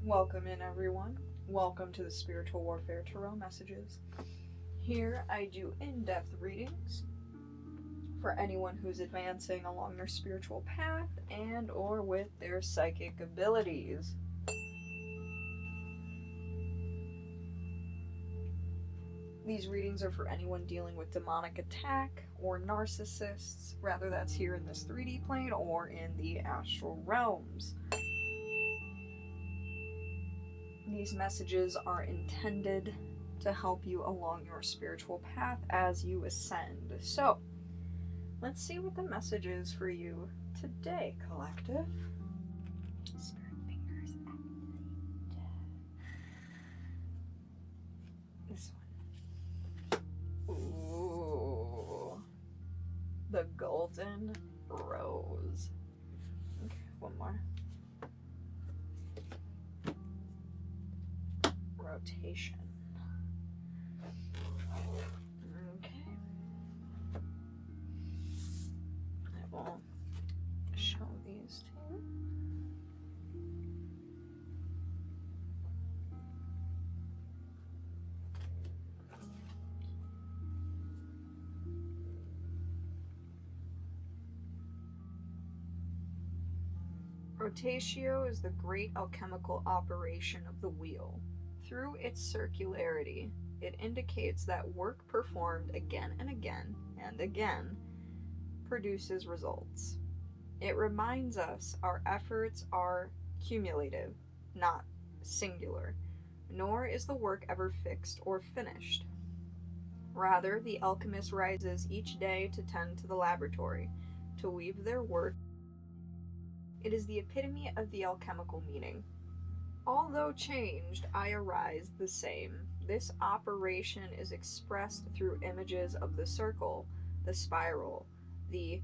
Welcome in, everyone. Welcome to the Spiritual Warfare Tarot Messages. Here I do in-depth readings for anyone who's advancing along their spiritual path and or with their psychic abilities. These readings are for anyone dealing with demonic attack or narcissists, whether that's here in this 3D plane or in the astral realms. These messages are intended to help you along your spiritual path as you ascend. So, let's see what the message is for you today, collective. Spirit fingers activate. This one. Ooh. The Golden Rose. Okay, one more. Rotation. Okay. I will show these two. Rotatio is the great alchemical operation of the wheel. Through its circularity, it indicates that work performed again and again produces results. It reminds us our efforts are cumulative, not singular, nor is the work ever fixed or finished. Rather, the alchemist rises each day to tend to the laboratory, to weave their work. It is the epitome of the alchemical meaning. Although changed, I arise the same. This operation is expressed through images of the circle, the spiral, the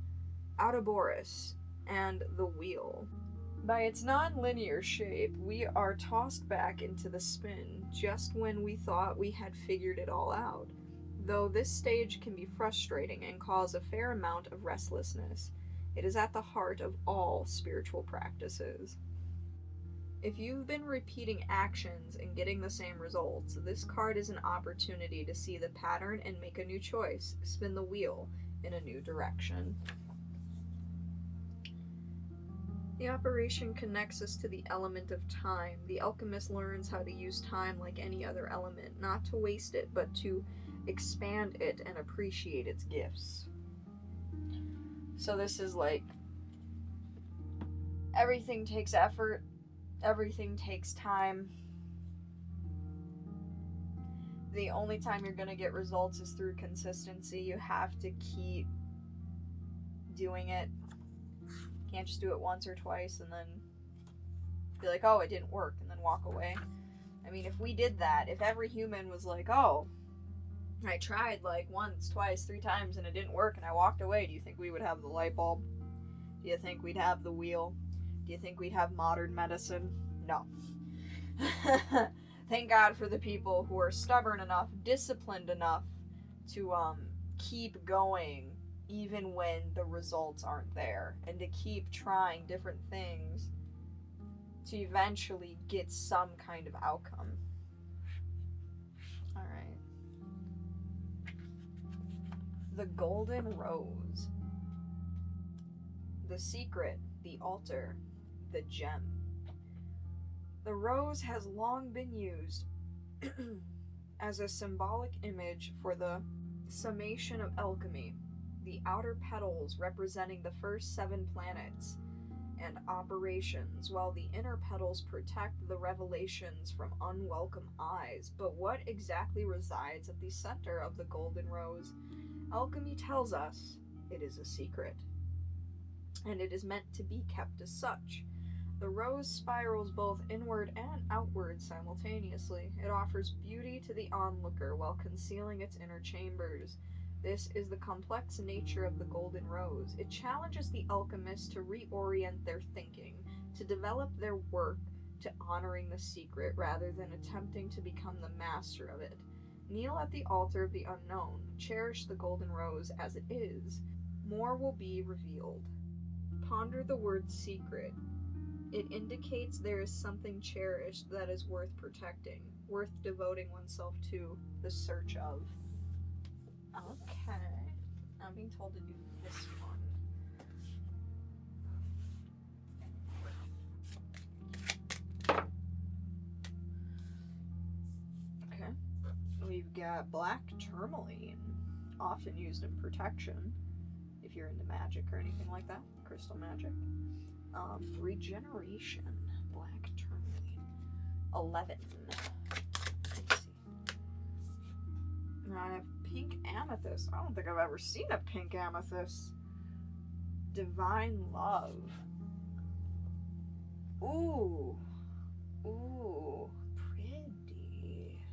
Ouroboros, and the wheel. By its non-linear shape, we are tossed back into the spin just when we thought we had figured it all out. Though this stage can be frustrating and cause a fair amount of restlessness, it is at the heart of all spiritual practices. If you've been repeating actions and getting the same results, this card is an opportunity to see the pattern and make a new choice, spin the wheel in a new direction. The operation connects us to the element of time. The alchemist learns how to use time like any other element, not to waste it, but to expand it and appreciate its gifts. So this is like, everything takes effort. Everything takes time. The only time you're going to get results is through consistency. You have to keep doing it. You can't just do it once or twice and then be like, oh, it didn't work, and then walk away. I mean, if we did that, if every human was like, oh, I tried like once, twice, 3 times and it didn't work and I walked away, do you think we would have the light bulb? Do you think we'd have the wheel? Do you think we'd have modern medicine? No. Thank God for the people who are stubborn enough, disciplined enough to keep going even when the results aren't there, and to keep trying different things to eventually get some kind of outcome. Alright. The Golden Rose. The secret, the altar, the gem. The rose has long been used as a symbolic image for the summation of alchemy, the outer petals representing the first 7 planets and operations, while the inner petals protect the revelations from unwelcome eyes. But what exactly resides at the center of the Golden Rose? Alchemy tells us it is a secret, and it is meant to be kept as such. The rose spirals both inward and outward simultaneously. It offers beauty to the onlooker while concealing its inner chambers. This is the complex nature of the Golden Rose. It challenges the alchemist to reorient their thinking, to develop their work to honoring the secret rather than attempting to become the master of it. Kneel at the altar of the unknown. Cherish the Golden Rose as it is. More will be revealed. Ponder the word secret. It indicates there is something cherished that is worth protecting, worth devoting oneself to the search of. Okay. I'm being told to do this one. Okay. We've got black tourmaline, often used in protection, if you're into magic or anything like that, crystal magic. Regeneration, black tourmaline, 11. Let's see. And I have pink amethyst. I don't think I've ever seen a pink amethyst. Divine love. Ooh, pretty.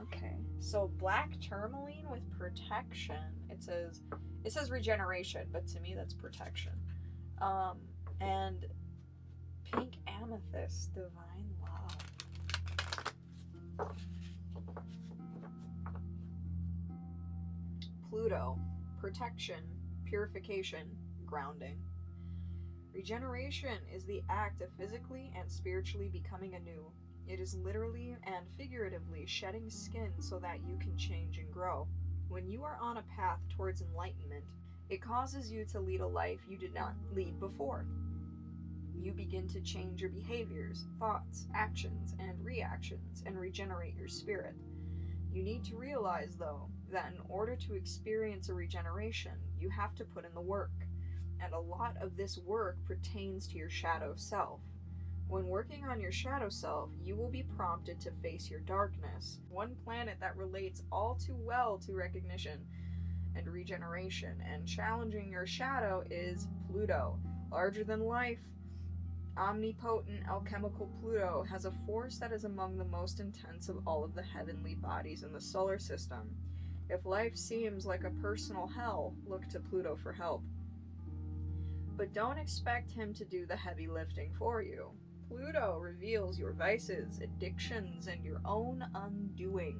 Okay, so black tourmaline with protection. It says regeneration, but to me that's protection. And pink amethyst, divine love. Pluto, protection, purification, grounding. Regeneration is the act of physically and spiritually becoming anew. It is literally and figuratively shedding skin so that you can change and grow. When you are on a path towards enlightenment, it causes you to lead a life you did not lead before. You begin to change your behaviors, thoughts, actions, and reactions, and regenerate your spirit. You need to realize, though, that in order to experience a regeneration, you have to put in the work. And a lot of this work pertains to your shadow self. When working on your shadow self, you will be prompted to face your darkness. One planet that relates all too well to recognition and regeneration and challenging your shadow is Pluto. Larger than life, omnipotent alchemical Pluto has a force that is among the most intense of all of the heavenly bodies in the solar system. If life seems like a personal hell, look to Pluto for help. But don't expect him to do the heavy lifting for you. Pluto reveals your vices, addictions, and your own undoing.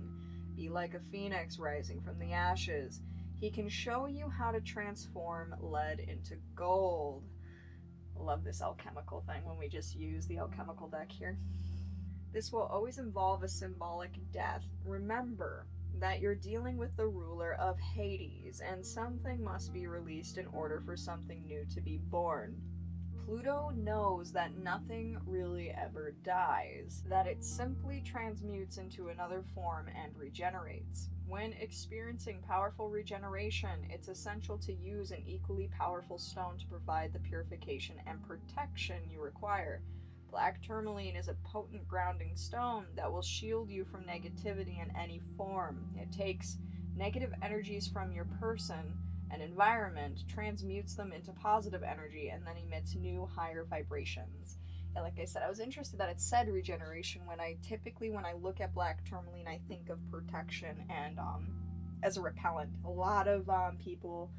Be like a phoenix rising from the ashes. He can show you how to transform lead into gold. Love this alchemical thing when we just use the alchemical deck here. This will always involve a symbolic death. Remember that you're dealing with the ruler of Hades, and something must be released in order for something new to be born. Pluto knows that nothing really ever dies, that it simply transmutes into another form and regenerates. When experiencing powerful regeneration, it's essential to use an equally powerful stone to provide the purification and protection you require. Black tourmaline is a potent grounding stone that will shield you from negativity in any form. It takes negative energies from your person and environment, transmutes them into positive energy, and then emits new, higher vibrations. And like I said, I was interested that it said regeneration when I look at black tourmaline, I think of protection and as a repellent. A lot of people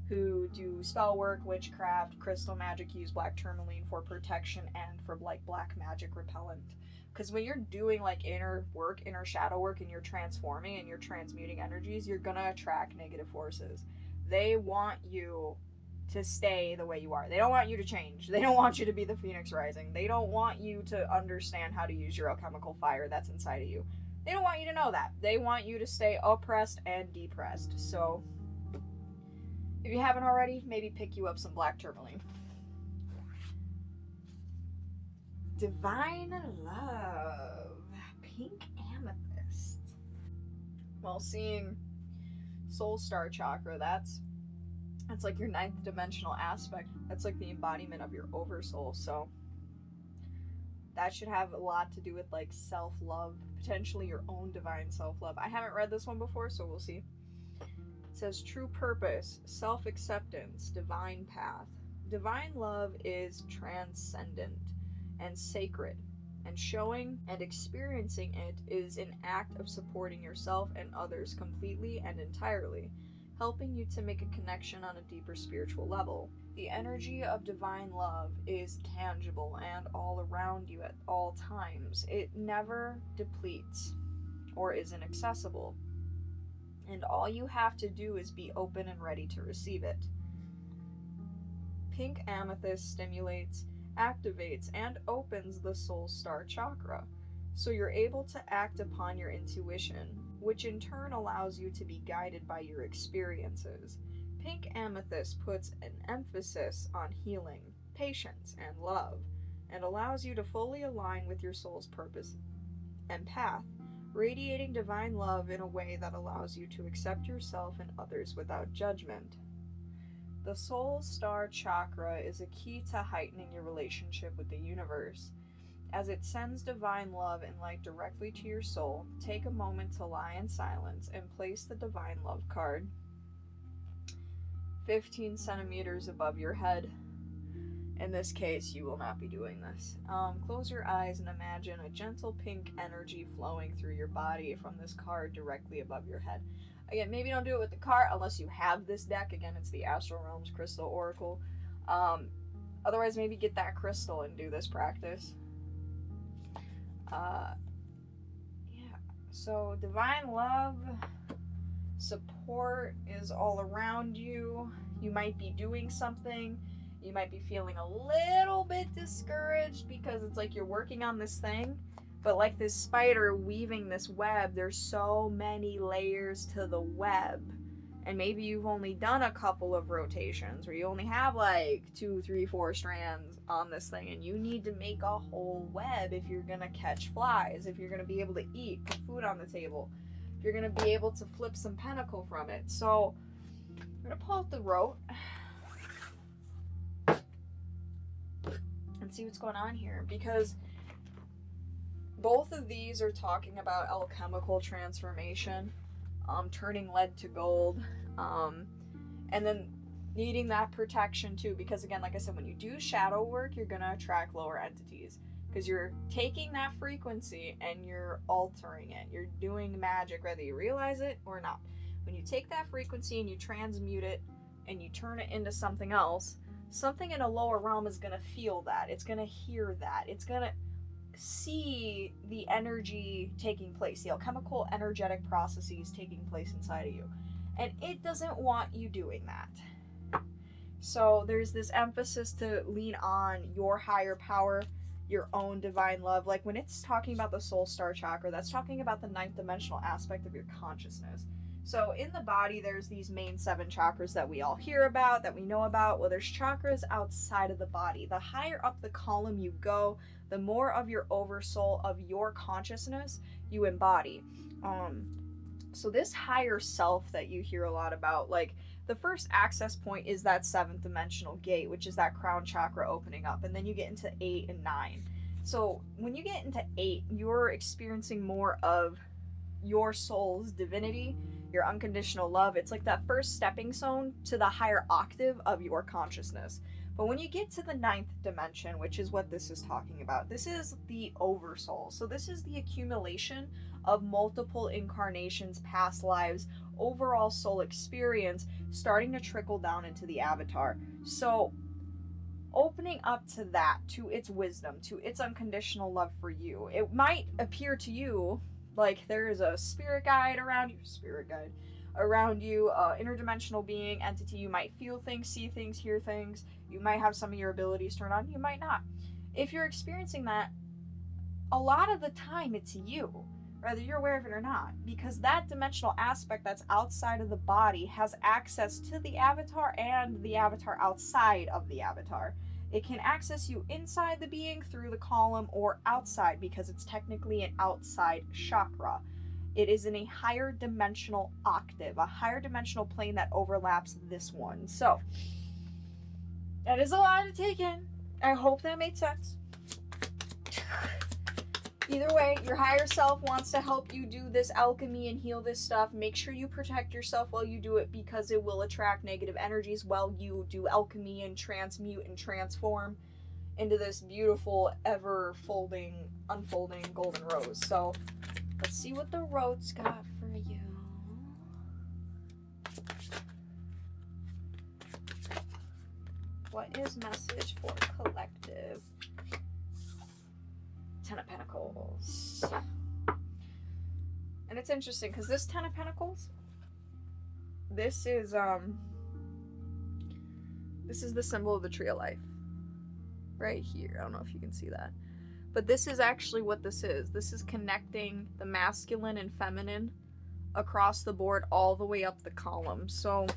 who do spell work, witchcraft, crystal magic use black tourmaline for protection and for like black magic repellent. Because when you're doing like inner work, inner shadow work, and you're transforming and you're transmuting energies, you're gonna attract negative forces. They want you to stay the way you are. They don't want you to change. They don't want you to be the phoenix rising. They don't want you to understand how to use your alchemical fire that's inside of you. They don't want you to know that. They want you to stay oppressed and depressed. So if you haven't already, maybe pick you up some black tourmaline. Divine love, pink amethyst. Well, seeing soul star chakra, that's like your 9th dimensional aspect. That's like the embodiment of your oversoul. So that should have a lot to do with like self-love, potentially your own divine self-love. I haven't read this one before, so we'll see. It says true purpose, self-acceptance, divine path. Divine love is transcendent and sacred, and showing and experiencing it is an act of supporting yourself and others completely and entirely, helping you to make a connection on a deeper spiritual level. The energy of divine love is tangible and all around you at all times. It never depletes or is inaccessible, and all you have to do is be open and ready to receive it. Pink amethyst stimulates activates and opens the soul star chakra. So you're able to act upon your intuition, which in turn allows you to be guided by your experiences. Pink amethyst puts an emphasis on healing, patience, and love, and allows you to fully align with your soul's purpose and path, radiating divine love in a way that allows you to accept yourself and others without judgment. The soul star chakra is a key to heightening your relationship with the universe. As it sends divine love and light directly to your soul, take a moment to lie in silence and place the divine love card 15 centimeters above your head. In this case, you will not be doing this. Close your eyes and imagine a gentle pink energy flowing through your body from this card directly above your head. Again, maybe don't do it with the card unless you have this deck. Again, it's the Astral Realms Crystal Oracle. Otherwise, maybe get that crystal and do this practice. Yeah, so divine love, support is all around you. You might be doing something. You might be feeling a little bit discouraged because it's like you're working on this thing, but like this spider weaving this web, there's so many layers to the web. And maybe you've only done a couple of rotations, or you only have like 2, 3, 4 strands on this thing, and you need to make a whole web if you're gonna catch flies, if you're gonna be able to eat, put food on the table, if you're gonna be able to flip some pentacle from it. So I'm gonna pull out the rote and see what's going on here, because both of these are talking about alchemical transformation, turning lead to gold, and then needing that protection too, because again, like I said, when you do shadow work, you're going to attract lower entities, because you're taking that frequency and you're altering it. You're doing magic whether you realize it or not. When you take that frequency and you transmute it and you turn it into something else, something in a lower realm is going to feel that. It's going to hear that. It's going to see the energy taking place, the alchemical energetic processes taking place inside of you. And it doesn't want you doing that. So there's this emphasis to lean on your higher power, your own divine love. Like when it's talking about the soul star chakra, that's talking about the 9th dimensional aspect of your consciousness. So in the body, there's these main 7 chakras that we all hear about, that we know about. Well, there's chakras outside of the body. The higher up the column you go, the more of your oversoul, of your consciousness you embody. So this higher self that you hear a lot about, like the first access point is that 7th dimensional gate, which is that crown chakra opening up. And then you get into 8 and 9. So when you get into 8, you're experiencing more of your soul's divinity, your unconditional love. It's like that first stepping stone to the higher octave of your consciousness. But when you get to the 9th dimension, which is what this is talking about, this is the oversoul. So this is the accumulation of multiple incarnations, past lives, overall soul experience starting to trickle down into the avatar. So opening up to that, to its wisdom, to its unconditional love for you. It might appear to you like there is a spirit guide around you, interdimensional being, entity. You might feel things, see things, hear things. You might have some of your abilities turned on. You might not. If you're experiencing that, a lot of the time it's you, whether you're aware of it or not, because that dimensional aspect that's outside of the body has access to the avatar and the avatar outside of the avatar. It can access you inside the being through the column, or outside, because it's technically an outside chakra. It is in a higher dimensional octave, a higher dimensional plane that overlaps this one. So that is a lot to take in. I hope that made sense. Either way, your higher self wants to help you do this alchemy and heal this stuff. Make sure you protect yourself while you do it, because it will attract negative energies while you do alchemy and transmute and transform into this beautiful, ever unfolding golden rose. So let's see what the road's got for you. What is message for collective? 10 of Pentacles. And it's interesting because this 10 of Pentacles, this is the symbol of the tree of life. right here. I don't know if you can see that. But this is actually what this is. This is connecting the masculine and feminine across the board all the way up the column. So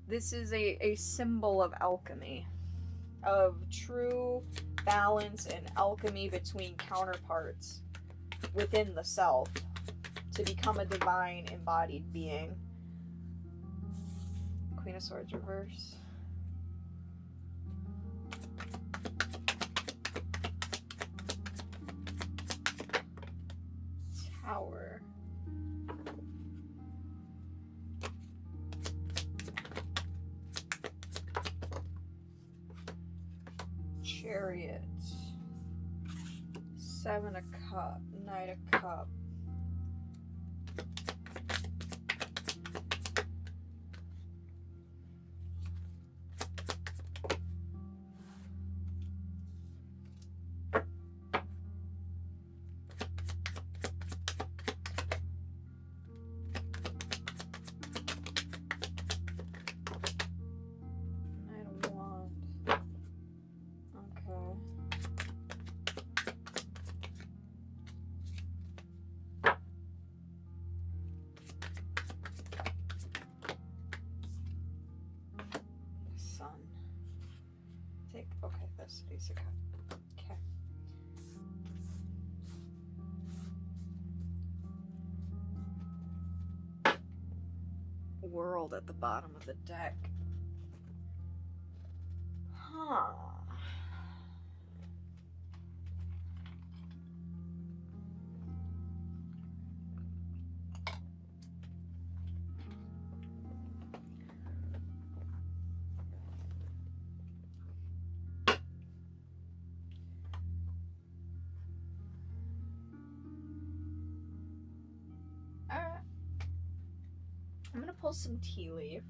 this is a symbol of alchemy, of true balance and alchemy between counterparts within the self to become a divine embodied being. Queen of Swords reverse. Tower. Chariot. Seven of Cups. Knight of Cups. Okay, this Ace of Cups. Okay. World at the bottom of the deck. Huh. I'm gonna pull some tea leaf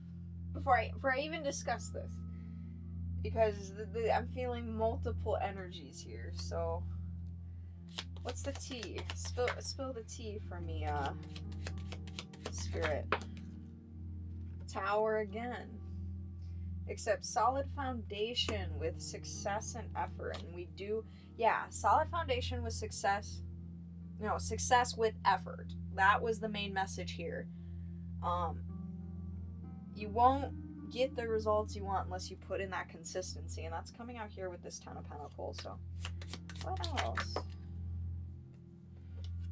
before I even discuss this, because I'm feeling multiple energies here. So, what's the tea? Spill the tea for me, Spirit. Tower again. Except solid foundation with success and effort, and we do, yeah, solid foundation with success. No, success with effort. That was the main message here. You won't get the results you want unless you put in that consistency, and that's coming out here with this Ten of Pentacles. So what else?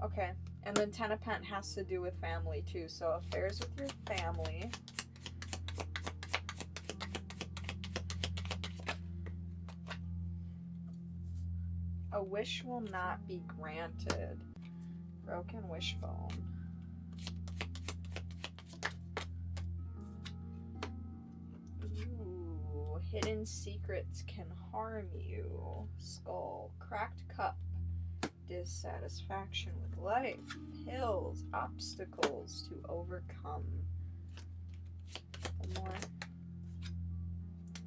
Okay, and then Ten of Pent has to do with family too, so affairs with your family. A wish will not be granted. Broken wishbone. Hidden secrets can harm you. Skull. Cracked cup. Dissatisfaction with life. Hills. Obstacles to overcome. One more.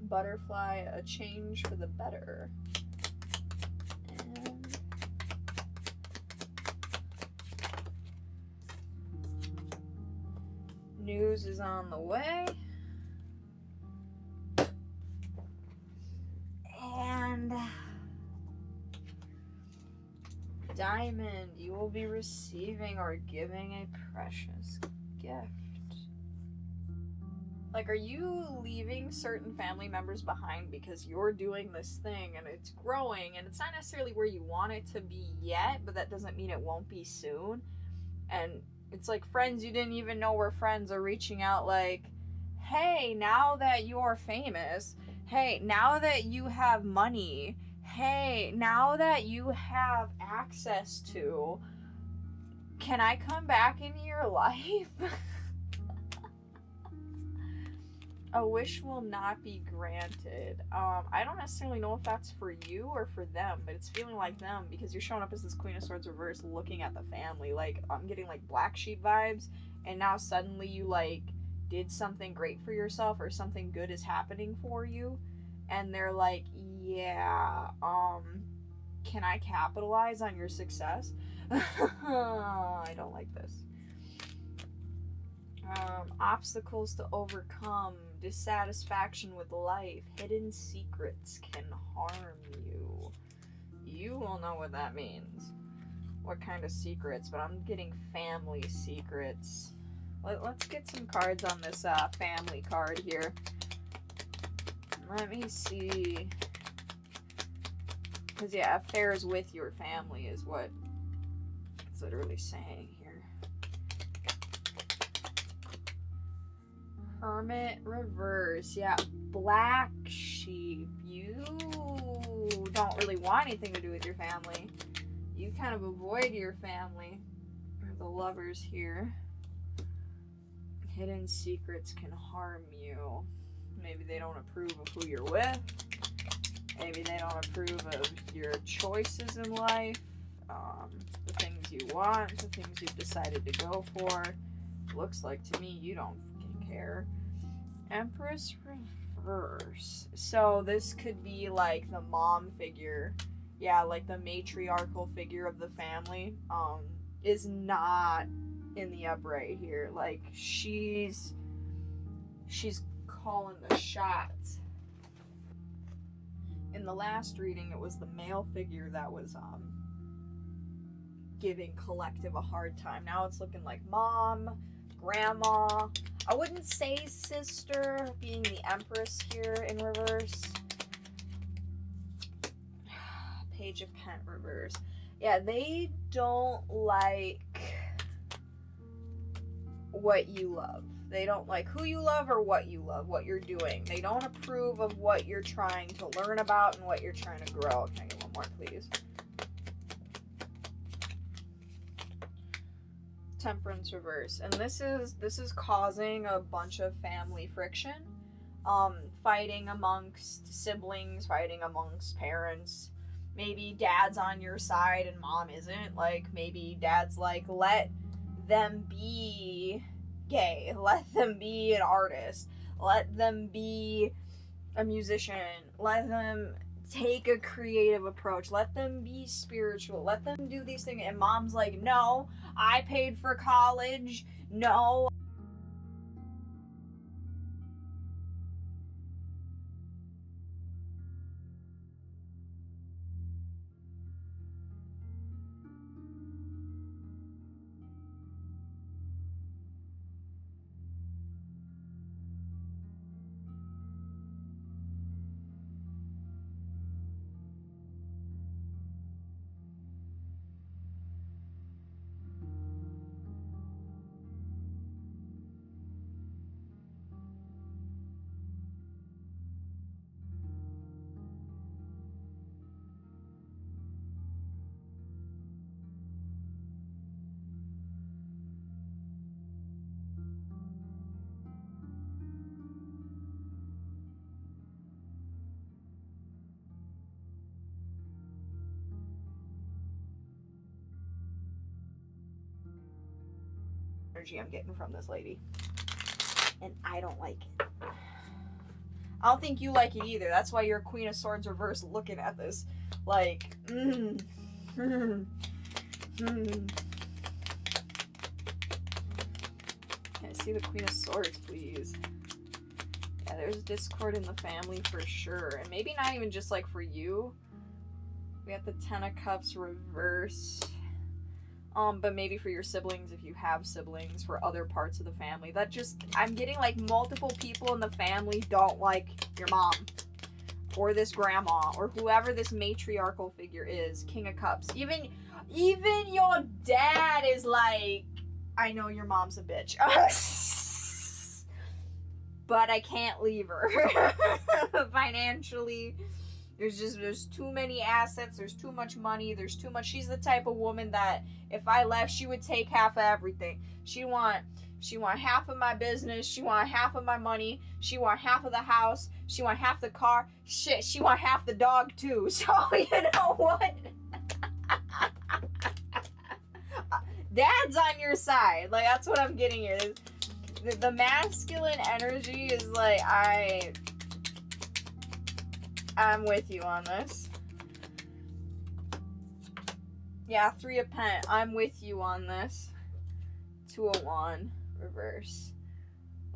Butterfly. A change for the better. And news is on the way. And Diamond, you will be receiving or giving a precious gift. Like, are you leaving certain family members behind because you're doing this thing and it's growing and it's not necessarily where you want it to be yet, but that doesn't mean it won't be soon. And it's like friends you didn't even know were friends are reaching out like, hey, now that you're famous, hey, now that you have money, hey, now that you have access to, can I come back into your life? A wish will not be granted. I don't necessarily know if that's for you or for them, but it's feeling like them because you're showing up as this Queen of Swords reverse looking at the family. Like, I'm getting like black sheep vibes, and now suddenly you like did something great for yourself or something good is happening for you, and they're like, yeah, can I capitalize on your success? I don't like this. Obstacles to overcome, dissatisfaction with life, hidden secrets can harm you. You will know what that means. What kind of secrets, but I'm getting family secrets. Let's get some cards on this family card here. Let me see. Because, yeah, affairs with your family is what it's literally saying here. Hermit reverse. Yeah, black sheep. You don't really want anything to do with your family. You kind of avoid your family. The Lovers here. Hidden secrets can harm you. Maybe they don't approve of who you're with. Maybe they don't approve of your choices in life. The things you want, the things you've decided to go for. Looks like to me you don't fucking care. Empress reverse. So this could be like the mom figure. Yeah, like the matriarchal figure of the family. Is not in the upright here. Like she's calling the shots. In the last reading, it was the male figure that was giving collective a hard time. Now it's looking like mom, grandma. I wouldn't say sister, being the Empress here in reverse. Page of Pent reverse. Yeah, they don't like what you love. They don't like who you love or what you love, what you're doing. They don't approve of what you're trying to learn about and what you're trying to grow. Can I get one more, please? Temperance reverse. And this is causing a bunch of family friction. Fighting amongst siblings, fighting amongst parents. Maybe dad's on your side and mom isn't. Like, maybe dad's like, let them be gay, let them be an artist, let them be a musician, let them take a creative approach, let them be spiritual, let them do these things. And mom's like, no, I paid for college, no. Energy I'm getting from this lady. And I don't like it. I don't think you like it either. That's why you're Queen of Swords reverse looking at this. Like, Can I see the Queen of Swords, please? Yeah, there's discord in the family for sure. And maybe not even just like for you. We have the Ten of Cups reverse. But maybe for your siblings, if you have siblings, for other parts of the family. That just, I'm getting like multiple people in the family don't like your mom. Or this grandma. Or whoever this matriarchal figure is. King of Cups. Even your dad is like, I know your mom's a bitch. But I can't leave her. Financially. There's too many assets, there's too much money, there's too much. She's the type of woman that if I left, she would take half of everything. She want half of my business, she want half of my money, she want half of the house, she want half the car. Shit, she want half the dog too. So you know what? Dad's on your side. Like, that's what I'm getting here. The masculine energy is like, I'm with you on this. Yeah, 3 of Pent. I'm with you on this. 2 of Wand. Reverse.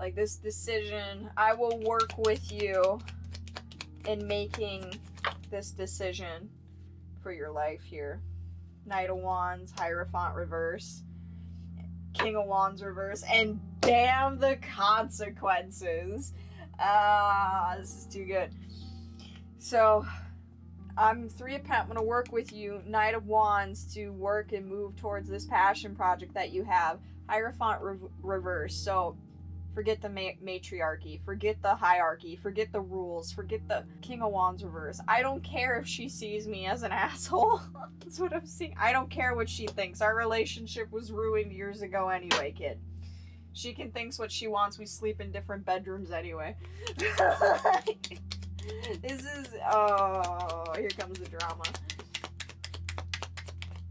Like this decision, I will work with you in making this decision for your life here. Knight of Wands, Hierophant reverse, King of Wands reverse, and damn the consequences. This is too good. So, I'm 3 of Pentacles. I'm going to work with you, Knight of Wands, to work and move towards this passion project that you have. Hierophant reverse. So, forget the matriarchy, forget the hierarchy, forget the rules, forget the King of Wands reverse. I don't care if she sees me as an asshole. That's what I'm seeing. I don't care what she thinks. Our relationship was ruined years ago anyway, kid. She can think what she wants. We sleep in different bedrooms anyway. This is... Oh, here comes the drama.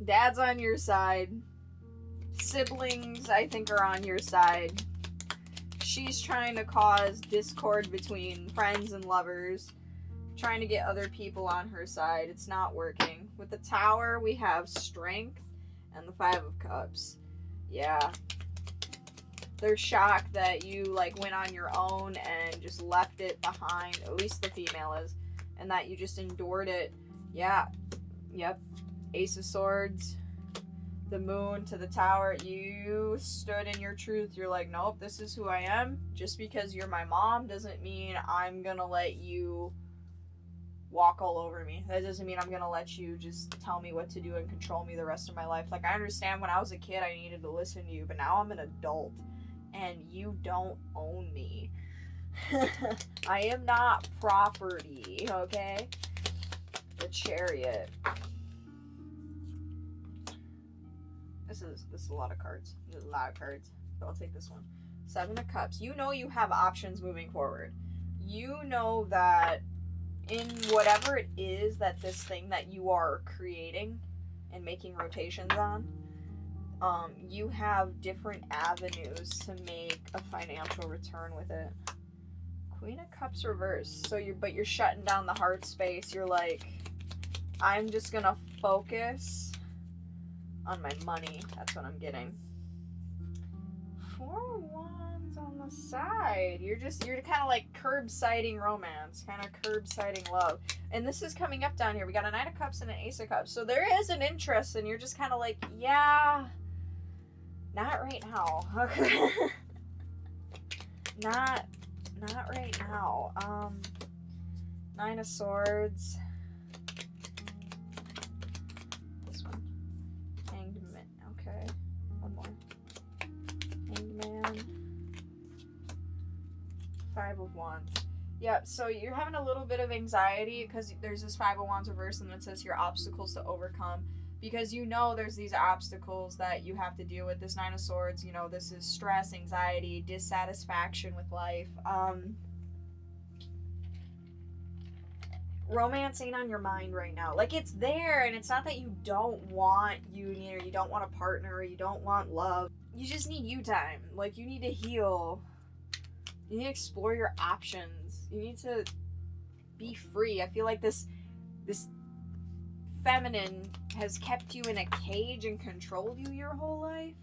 Dad's on your side. Siblings, I think, are on your side. She's trying to cause discord between friends and lovers, trying to get other people on her side. It's not working. With the Tower, we have strength and the 5 of Cups. Yeah. They're shocked that you, like, went on your own and just left it behind. At least the female is. And that you just endured it. Yeah. Yep. Ace of Swords. The Moon to the Tower. You stood in your truth. You're like, nope, this is who I am. Just because you're my mom doesn't mean I'm gonna let you walk all over me. That doesn't mean I'm gonna let you just tell me what to do and control me the rest of my life. Like, I understand when I was a kid I needed to listen to you, but now I'm an adult and you don't own me. I am not property, okay? The Chariot. This is a lot of cards. There's a lot of cards. But I'll take this one. 7 of Cups. You know you have options moving forward. You know that in whatever it is that this thing that you are creating and making rotations on, you have different avenues to make a financial return with it. Queen of Cups reverse. So you're shutting down the heart space. You're like, I'm just gonna focus on my money. That's what I'm getting. 4 of Wands on the side. You're kind of like curb-siding romance, kind of curb-siding love. And this is coming up down here. We got a Knight of Cups and an Ace of Cups. So there is an interest, and you're just kind of like, yeah, not right now. Okay. not right now. 9 of Swords. This one. Hanged Man. Okay. One more. Hanged Man. 5 of Wands. Yep, so you're having a little bit of anxiety because there's this 5 of Wands reverse and it says your obstacles to overcome. Because you know there's these obstacles that you have to deal with. This 9 of Swords, you know, this is stress, anxiety, dissatisfaction with life. Romance ain't on your mind right now. Like, it's there, and it's not that you don't want union, or you don't want a partner, or you don't want love. You just need you time. Like, you need to heal. You need to explore your options. You need to be free. I feel like this feminine has kept you in a cage and controlled you your whole life.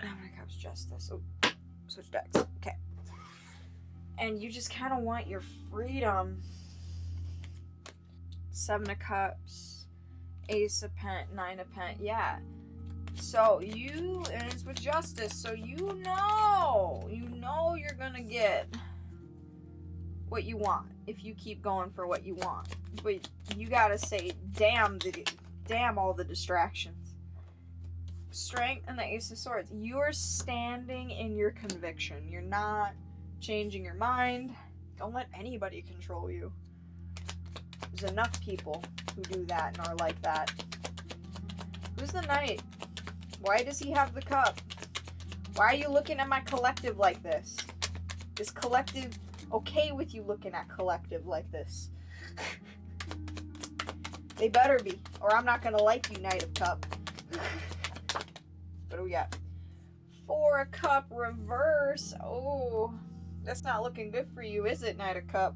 Oh my gosh, Justice. Oh, switch decks. Okay. And you just kind of want your freedom. 7 of Cups, Ace of Pentacles, 9 of Pentacles. Yeah. So and it's with Justice. So you know you're gonna get what you want if you keep going for what you want. But you gotta say, damn all the distractions. Strength and the Ace of Swords. You're standing in your conviction. You're not changing your mind. Don't let anybody control you. There's enough people who do that and are like that. Who's the Knight? Why does he have the cup? Why are you looking at my collective like this? Is collective okay with you looking at collective like this? They better be, or I'm not gonna like you, Knight of Cup. What do we got? 4 of Cup reverse. Oh, that's not looking good for you, is it, Knight of Cup?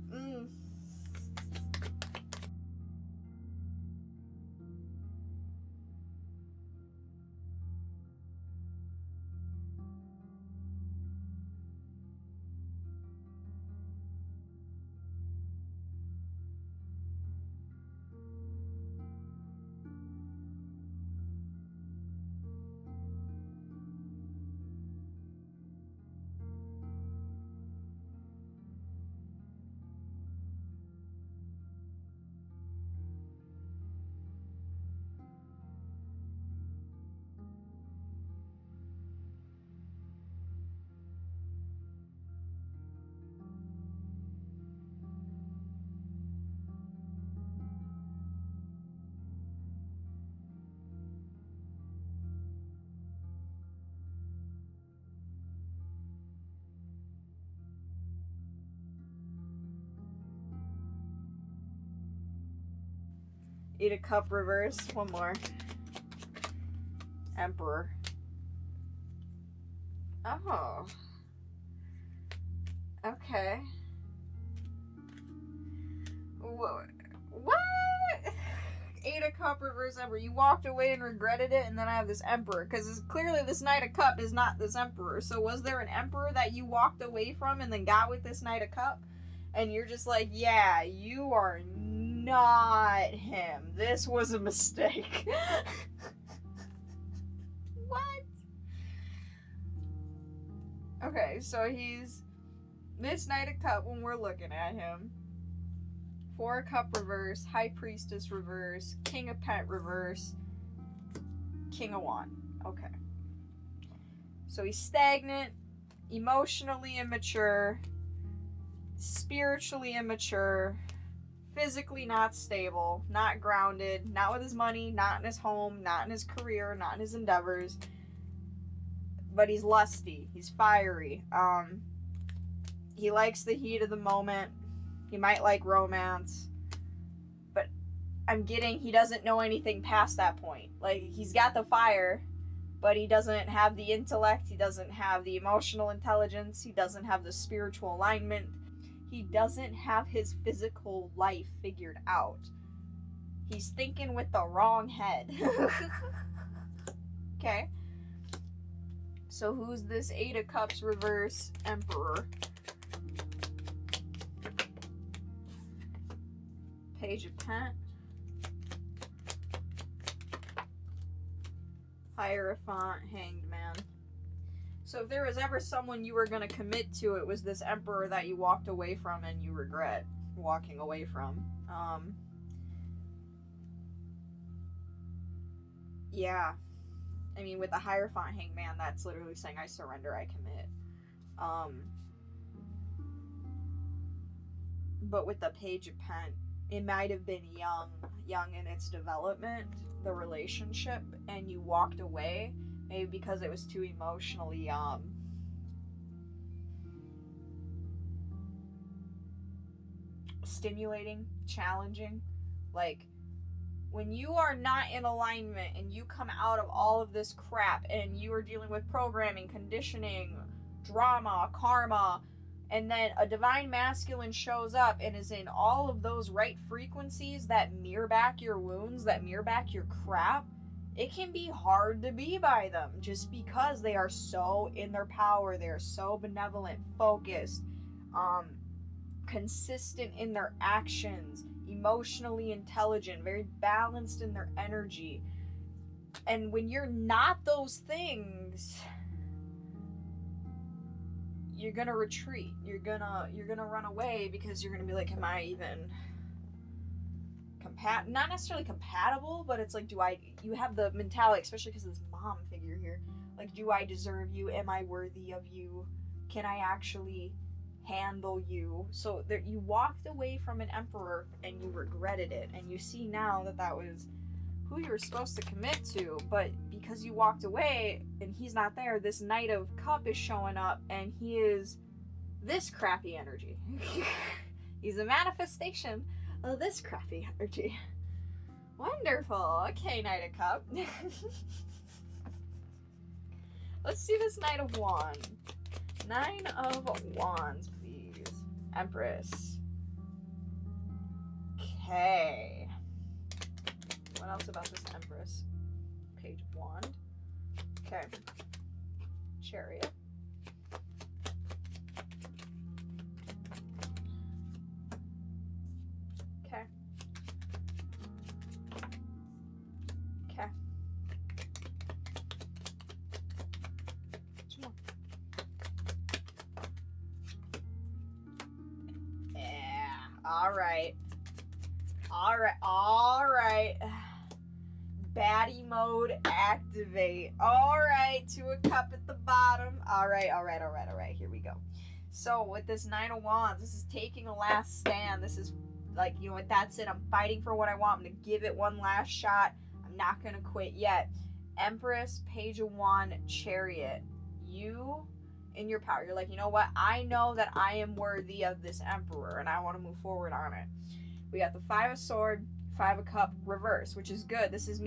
Eight of Cup reverse. One more. Emperor. Oh. Okay. What? Eight of Cup reverse Emperor. You walked away and regretted it, and then I have this Emperor. Because clearly this Knight of Cup is not this Emperor. So was there an Emperor that you walked away from and then got with this Knight of Cup? And you're just like, yeah, you are not him. This was a mistake. What? Okay, so he's this Knight of Cup when we're looking at him. Four of Cup reverse, High Priestess reverse, King of Pent reverse, King of Wand. Okay. So he's stagnant, emotionally immature, spiritually immature, physically not stable, not grounded, not with his money, not in his home, not in his career, not in his endeavors. But he's lusty, he's fiery. He likes the heat of the moment. He might like romance, but I'm getting he doesn't know anything past that point. Like, he's got the fire, but he doesn't have the intellect, he doesn't have the emotional intelligence, he doesn't have the spiritual alignment, he doesn't have his physical life figured out. He's thinking with the wrong head. Okay. So who's this Eight of Cups reverse Emperor? Page of Pent, Hierophant, Hanged Man. So if there was ever someone you were going to commit to, it was this Emperor that you walked away from and you regret walking away from. Yeah. I mean, with the Hierophant, Hanged Man, that's literally saying, I surrender, I commit. But with the Page of Pent, it might have been young in its development, the relationship, and you walked away, maybe because it was too emotionally stimulating, challenging. Like, when you are not in alignment and you come out of all of this crap and you are dealing with programming, conditioning, drama, karma, and then a divine masculine shows up and is in all of those right frequencies that mirror back your wounds, that mirror back your crap, it can be hard to be by them just because they are so in their power, they are so benevolent, focused, consistent in their actions, emotionally intelligent, very balanced in their energy. And when you're not those things, you're gonna retreat. You're gonna run away because you're gonna be like, am I even not necessarily compatible, but it's like, you have the mentality, especially because of this mom figure here, like, do I deserve you? Am I worthy of you? Can I actually handle you? So there, you walked away from an Emperor and you regretted it, and you see now that was who you were supposed to commit to, but because you walked away and he's not there, this Knight of Cup is showing up and he is this crappy energy. He's a manifestation of this crappy energy. Wonderful. Okay, Knight of Cup. Let's see this Knight of Wands. Nine of Wands, please. Empress. Okay. What else about this Empress? Page of Wand. Okay. Chariot. Okay. Okay. Two more. Yeah. Alright. Alright. Baddie mode activate. Alright, Two of Cup at the bottom. Alright. Here we go. So with this Nine of Wands, this is taking a last stand. This is like, you know what, that's it. I'm fighting for what I want. I'm going to give it one last shot. I'm not going to quit yet. Empress, Page of Wand, Chariot. You, in your power, you're like, you know what? I know that I am worthy of this Emperor, and I want to move forward on it. We got the Five of Swords, Five of Cup reverse, which is good. This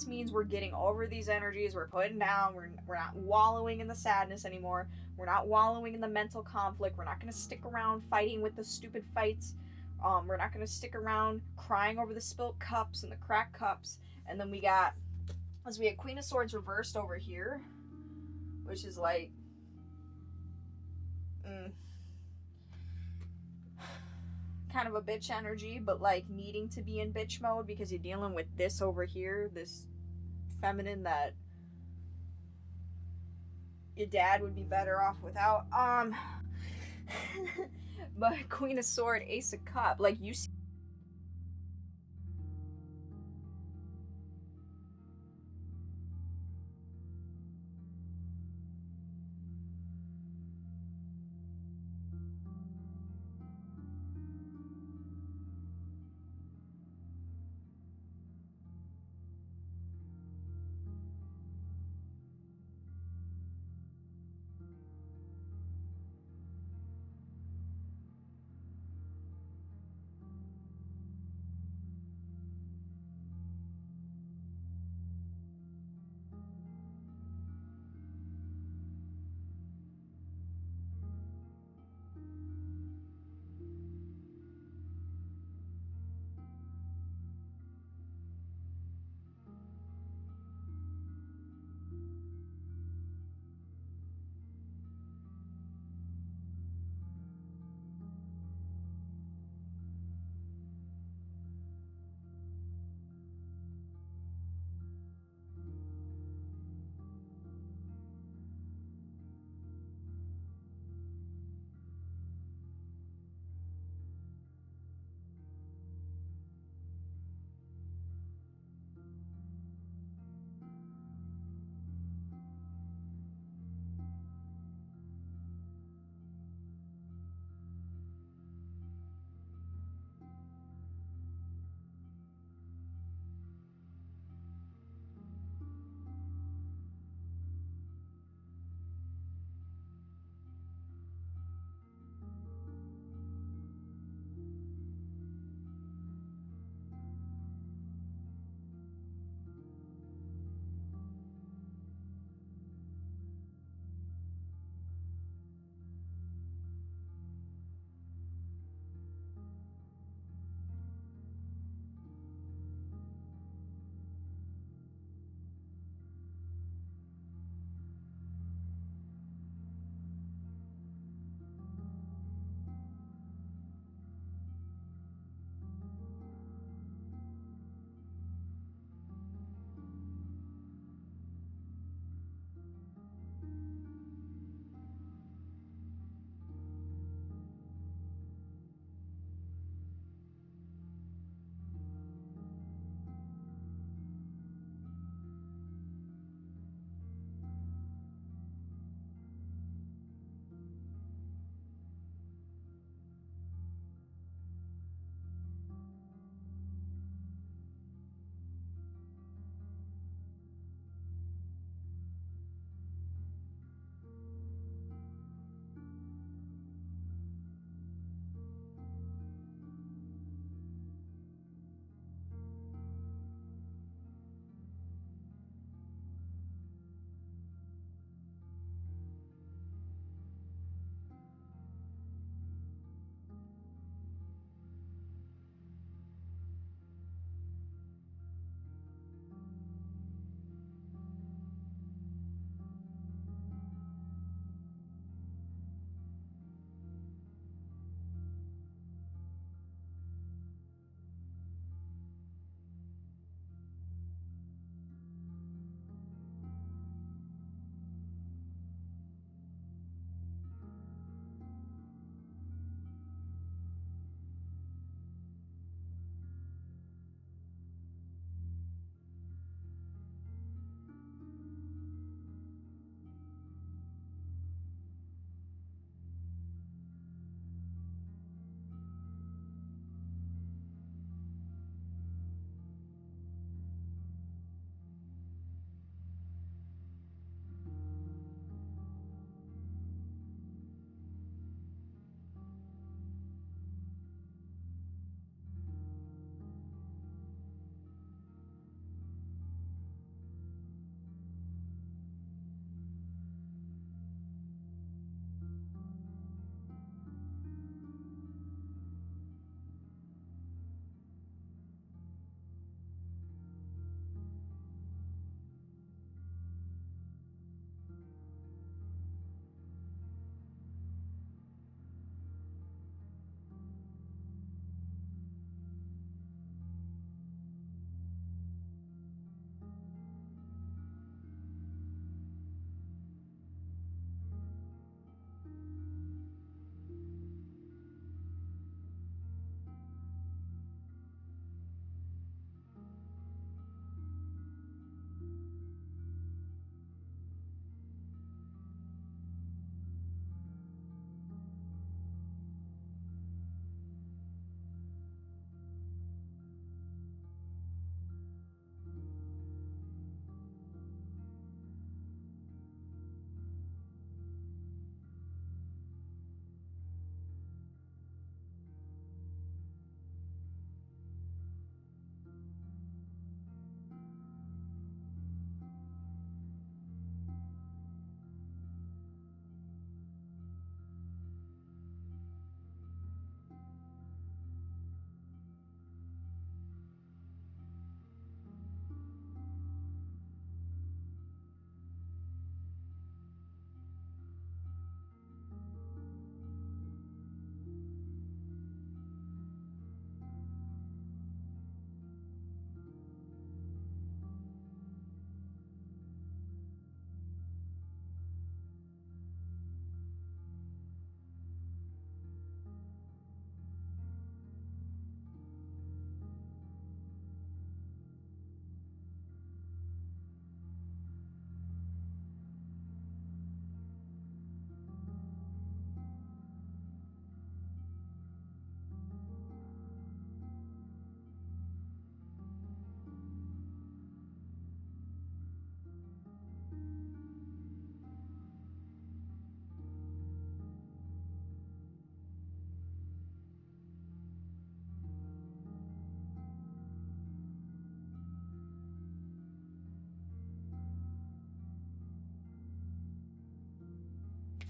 means we're getting over these energies. We're putting down. We're not wallowing in the sadness anymore. We're not wallowing in the mental conflict. We're not going to stick around fighting with the stupid fights. We're not going to stick around crying over the spilt cups and the cracked cups. And then we got Queen of Swords reversed over here, which is like, kind of a bitch energy, but like needing to be in bitch mode because you're dealing with this over here, this feminine that your dad would be better off without. But Queen of Sword, Ace of Cup, like you see.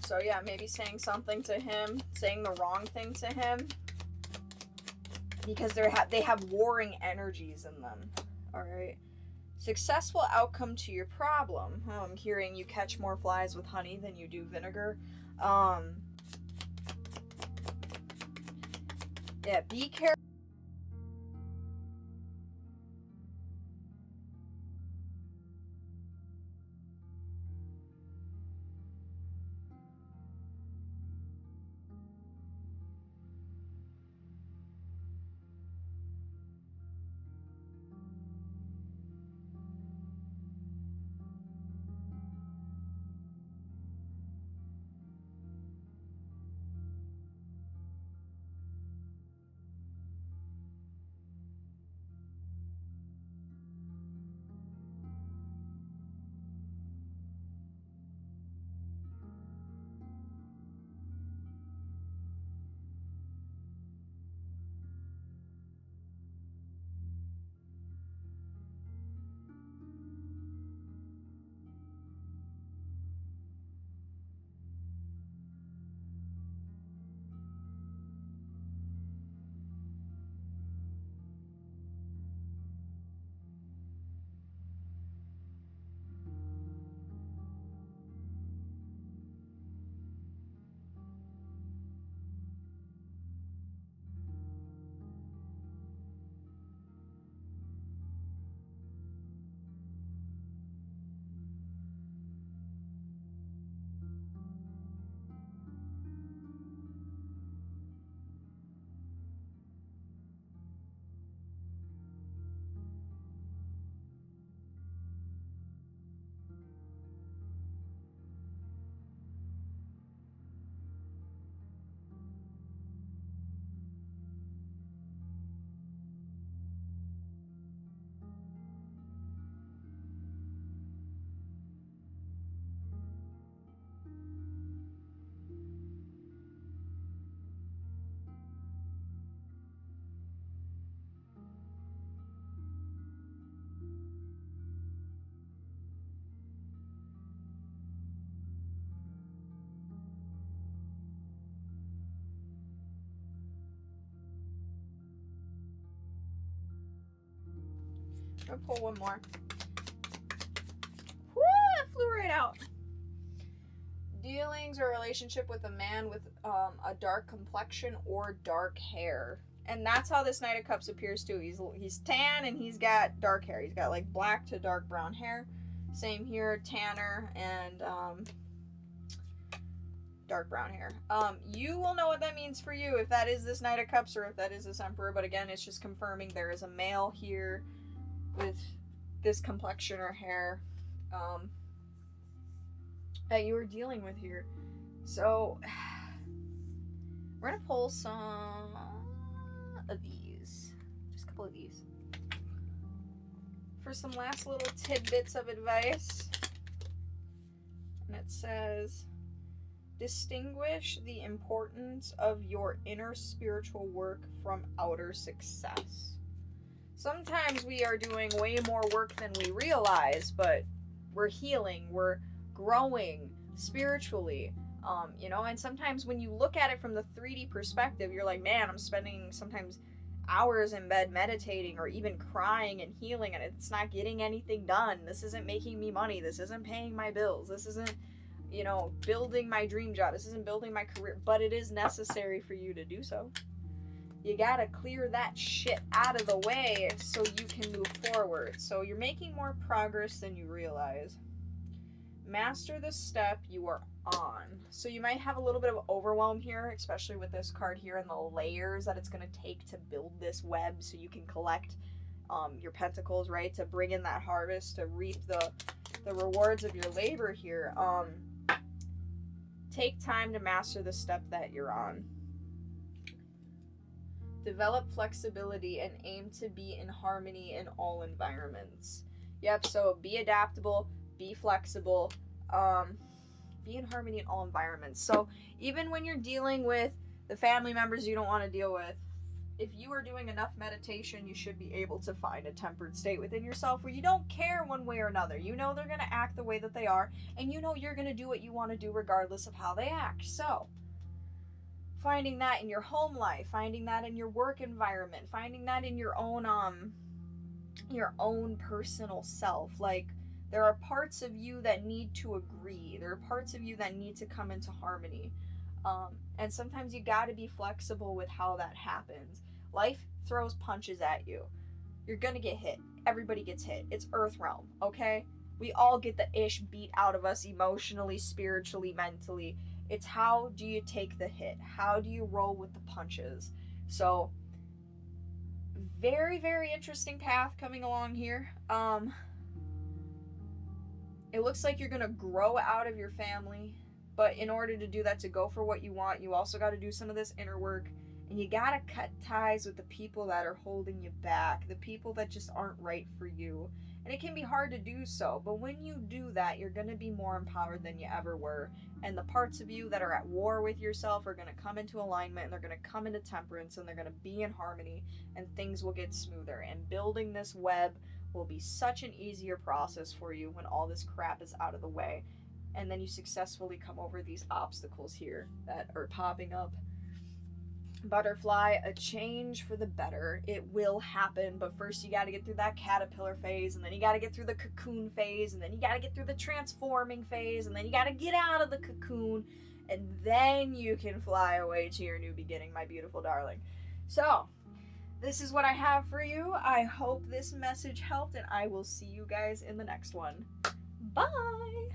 So yeah, maybe saying something to him, saying the wrong thing to him, because they have warring energies in them. All right. Successful outcome to your problem. I'm hearing you catch more flies with honey than you do vinegar. Yeah, be careful. I'm gonna pull one more. Woo! It flew right out. Dealings or relationship with a man with a dark complexion or dark hair. And that's how this Knight of Cups appears too. He's tan and he's got dark hair. He's got like black to dark brown hair. Same here, tanner and dark brown hair. You will know what that means for you if that is this Knight of Cups or if that is this Emperor. But again, it's just confirming there is a male here with this complexion or hair that you are dealing with here. So we're gonna pull some of these, just a couple of these, for some last little tidbits of advice. And it says, distinguish the importance of your inner spiritual work from outer success. Sometimes we are doing way more work than we realize, but we're healing, we're growing spiritually, and sometimes when you look at it from the 3D perspective, you're like, man, I'm spending sometimes hours in bed meditating or even crying and healing, and it's not getting anything done. This isn't making me money. This isn't paying my bills. This isn't, building my dream job. This isn't building my career, but it is necessary for you to do so. You gotta clear that shit out of the way so you can move forward. So you're making more progress than you realize. Master the step you are on. So you might have a little bit of overwhelm here, especially with this card here and the layers that it's going to take to build this web so you can collect your pentacles, right? To bring in that harvest, to reap the rewards of your labor here. Take time to master the step that you're on. Develop flexibility and aim to be in harmony in all environments. Yep, so be adaptable, be flexible, be in harmony in all environments. So even when you're dealing with the family members you don't want to deal with, if you are doing enough meditation, you should be able to find a tempered state within yourself where you don't care one way or another. You know they're going to act the way that they are, and you know you're going to do what you want to do regardless of how they act. So, finding that in your home life, finding that in your work environment, finding that in your own personal self. Like, there are parts of you that need to agree. There are parts of you that need to come into harmony. And sometimes you got to be flexible with how that happens. Life throws punches at you. You're gonna get hit. Everybody gets hit. It's Earth realm, okay? We all get the ish beat out of us emotionally, spiritually, mentally. It's how do you take the hit? How do you roll with the punches? So, very, very interesting path coming along here. It looks like you're gonna grow out of your family, but in order to do that, to go for what you want, you also got to do some of this inner work, and you got to cut ties with the people that are holding you back, the people that just aren't right for you. And it can be hard to do so, but when you do that, you're going to be more empowered than you ever were. And the parts of you that are at war with yourself are going to come into alignment, and they're going to come into temperance, and they're going to be in harmony, and things will get smoother. And building this web will be such an easier process for you when all this crap is out of the way. And then you successfully come over these obstacles here that are popping up. Butterfly, a change for the better. It will happen, but first you got to get through that caterpillar phase, and then you got to get through the cocoon phase, and then you got to get through the transforming phase, and then you got to get out of the cocoon, and then you can fly away to your new beginning, my beautiful darling. So, this is what I have for you. I hope this message helped, and I will see you guys in the next one. Bye!